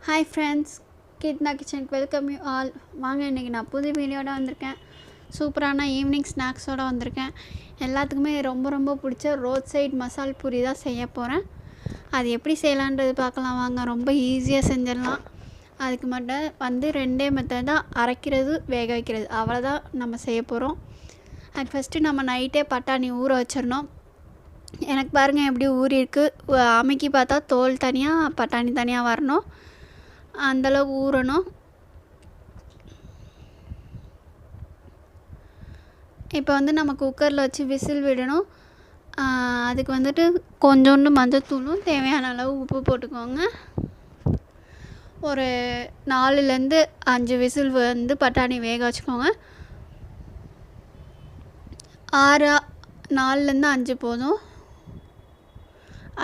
Hi friends, Keerthana கிச்சனுக்கு welcome you all. வாங்க, இன்றைக்கி நான் புது வீடியோட வந்திருக்கேன். சூப்பரான ஈவினிங் ஸ்நாக்ஸோடு வந்திருக்கேன். எல்லாத்துக்குமே ரொம்ப பிடிச்ச ரோட் சைட் மசால் பூரி தான் செய்ய போகிறேன். அது எப்படி செய்யலான்றது பார்க்கலாம் வாங்க. ரொம்ப ஈஸியாக செஞ்சிடலாம். அதுக்கு மட்டும் ரெண்டே மெத்தட் தான், அரைக்கிறது வேக வைக்கிறது, அவ்வளோதான் நம்ம செய்ய போகிறோம். அதுக்கு ஃபஸ்ட்டு நம்ம நைட்டே பட்டாணி ஊற வச்சிடணும். எனக்கு பாருங்கள் எப்படி ஊறி இருக்குது. அமைக்கி பார்த்தா தோல் தனியாக பட்டாணி தனியாக வரணும், அந்தளவுக்கு ஊறணும். இப்போ நம்ம குக்கரில் வச்சு விசில் விடணும். அதுக்கு கொஞ்சோண்டு மஞ்சத்தூளும் தேவையான அளவு உப்பு போட்டுக்கோங்க. ஒரு 4லேருந்து 5 விசில் பட்டாணி வேக வச்சுக்கோங்க. 4லேருந்து 5 போதும்.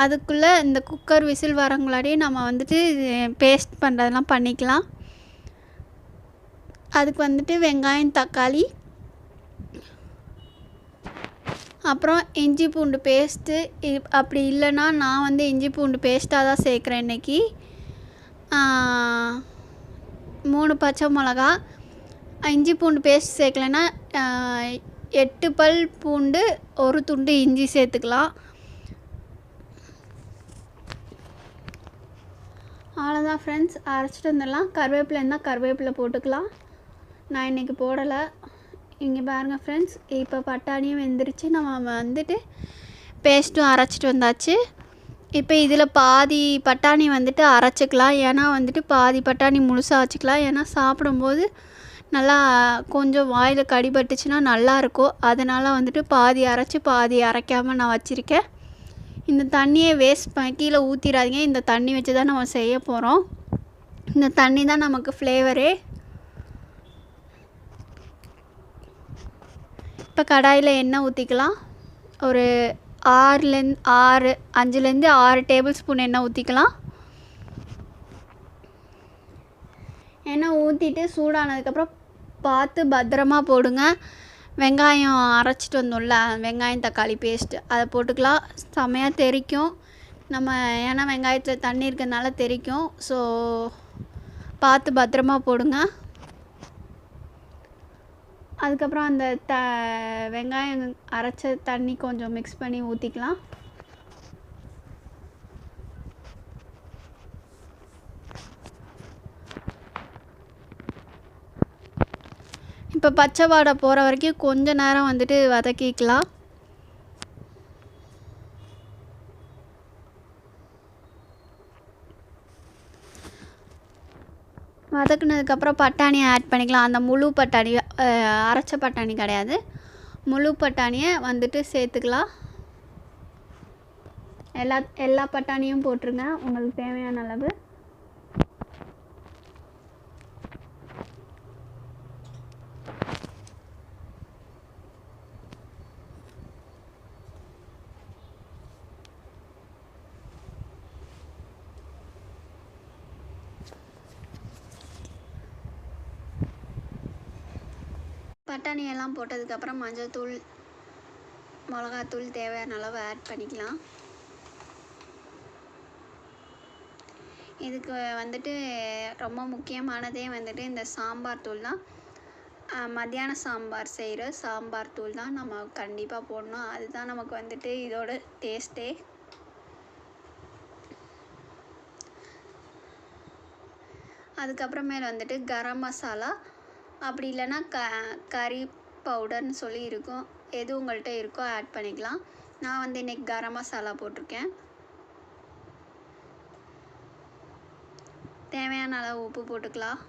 அதுக்குள்ளே இந்த குக்கர் விசில் வரங்குள்ளாடி நம்ம பேஸ்ட் பண்ணுறதெல்லாம் பண்ணிக்கலாம். அதுக்கு வெங்காயம், தக்காளி, அப்புறம் இஞ்சி பூண்டு பேஸ்ட்டு. அப்படி இல்லைன்னா நான் இஞ்சி பூண்டு பேஸ்ட்டாக தான் சேர்க்குறேன் இன்றைக்கி. 3 பச்சை மிளகா. இஞ்சி பூண்டு பேஸ்ட் சேர்க்கலைன்னா 8 பல் பூண்டு, 1 துண்டு இஞ்சி சேர்த்துக்கலாம். அவ்வளோதான் ஃப்ரெண்ட்ஸ், அரைச்சிட்டு வந்துடலாம். கருவேப்பிலை இருந்தால் கருவேப்பிலை போட்டுக்கலாம். நான் இன்றைக்கி போடலை. இங்கே பாருங்கள் ஃப்ரெண்ட்ஸ், இப்போ பட்டாணியும் வெந்துருச்சு. நம்ம பேஸ்ட்டும் அரைச்சிட்டு வந்தாச்சு. இப்போ இதில் பாதி பட்டாணி அரைச்சிக்கலாம். ஏன்னா பாதி பட்டாணி முழுசாக வச்சுக்கலாம். ஏன்னா சாப்பிடும்போது நல்லா கொஞ்சம் வாயில் கடிபட்டுச்சுன்னா நல்லாயிருக்கும். அதனால் பாதி அரைச்சி பாதி அரைக்காமல் நான் வச்சுருக்கேன். இந்த தண்ணியை வேஸ்ட் கீழே ஊற்றிடாதீங்க. இந்த தண்ணி வச்சு தான் நம்ம செய்ய போகிறோம். இந்த தண்ணி தான் நமக்கு ஃப்ளேவரே. இப்போ கடாயில் எண்ணெய் ஊற்றிக்கலாம். ஒரு 5லேருந்து 6 டேபிள் ஸ்பூன் எண்ணெய் ஊற்றிக்கலாம். எண்ணெய் ஊற்றிட்டு சூடானதுக்கப்புறம் பார்த்து பத்திரமா போடுங்க. வெங்காயம் அரைச்சிட்டு வந்தோம்ல, வெங்காயம் தக்காளி பேஸ்ட்டு அதை போட்டுக்கலாம். செம்மையாக தெறிக்கும். ஏன்னா வெங்காயத்தில் தண்ணி இருக்கிறதுனால தெறிக்கும். ஸோ பார்த்து பத்திரமா போடுங்க. அதுக்கப்புறம் அந்த வெங்காயம் அரைச்ச தண்ணி கொஞ்சம் மிக்ஸ் பண்ணி ஊற்றிக்கலாம். இப்போ பச்சை வாடை போகிற வரைக்கும் கொஞ்ச நேரம் வதக்கிக்கலாம். வதக்குனதுக்கப்புறம் பட்டாணியை ஆட் பண்ணிக்கலாம். அந்த முழு பட்டாணி, அரைச்ச பட்டாணி கிடையாது, முழு பட்டாணியை சேர்த்துக்கலாம். எல்லா பட்டாணியும் போட்டுருங்க உங்களுக்கு தேவையான அளவு. பட்டாணியெல்லாம் போட்டதுக்கப்புறம் மஞ்சள்தூள், மிளகாத்தூள் தேவையான அளவு ஆட் பண்ணிக்கலாம். இதுக்கு ரொம்ப முக்கியமானதே இந்த சாம்பார் தூள் தான். மத்தியான சாம்பார் செய்கிற சாம்பார் தூள் தான் நம்ம கண்டிப்பாக போடணும். அதுதான் நமக்கு இதோட டேஸ்ட்டே. அதுக்கப்புறமேல் கரம் மசாலா, அப்படி இல்லைன்னா கறி பவுடர்னு சொல்லி இருக்கும். எது உங்கள்கிட்ட இருக்கோ ஆட் பண்ணிக்கலாம். நான் இன்றைக்கி கரம் மசாலா போட்டிருக்கேன். தேவையான அளவு உப்பு போட்டுக்கலாம்.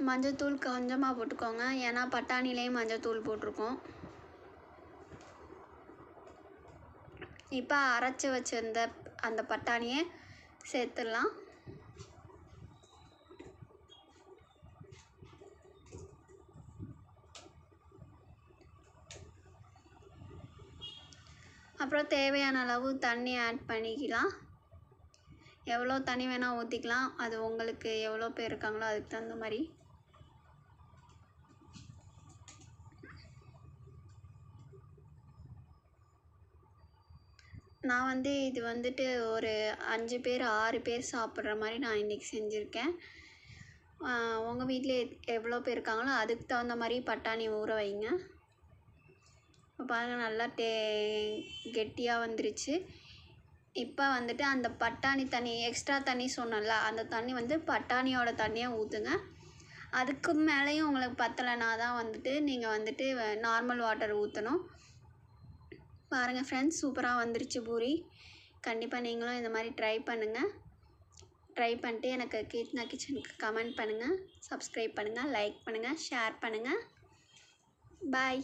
மஞ்சத்தூள் கொஞ்சமாக போட்டுக்கோங்க, ஏன்னா பட்டாணிலேயும் மஞ்சத்தூள் போட்டிருக்கோம். இப்போ அரைச்சி வச்சிருந்த அந்த பட்டாணியை சேர்த்துடலாம். அப்புறம் தேவையான அளவு தண்ணி ஆட் பண்ணிக்கலாம். எவ்வளோ தண்ணி வேணால் ஊற்றிக்கலாம். அது உங்களுக்கு எவ்வளோ பேர் இருக்காங்களோ அதுக்கு தகுந்த மாதிரி. நான் வந்து இது வந்துட்டு ஒரு 5 பேர் 6 பேர் சாப்பிட்ற மாதிரி நான் இன்றைக்கி செஞ்சுருக்கேன். உங்கள் வீட்டில் எவ்வளோ பேர் இருக்காங்களோ அதுக்கு தகுந்த மாதிரி பட்டாணி ஊற வைங்க. இப்போ பாருங்கள் நல்லா கெட்டியாக வந்துருச்சு. இப்போ வந்துட்டு அந்த பட்டாணி தண்ணி எக்ஸ்ட்ரா தண்ணி சொன்னல அந்த தண்ணி வந்து பட்டாணியோட தண்ணியை ஊற்றுங்க. அதுக்கு மேலேயும் உங்களுக்கு பத்தலைனா தான் வந்துட்டு நீங்கள் வந்துட்டு நார்மல் வாட்டர் ஊற்றணும். பாருங்கள் ஃப்ரெண்ட்ஸ், சூப்பராக வந்துருச்சு பூரி. கண்டிப்பாக நீங்களும் இந்த மாதிரி ட்ரை பண்ணுங்கள். ட்ரை பண்ணிட்டு எனக்கு கீர்த்தனா கிச்சனுக்கு கமெண்ட் பண்ணுங்கள், சப்ஸ்கிரைப் பண்ணுங்கள், லைக் பண்ணுங்கள், ஷேர் பண்ணுங்கள். பாய்.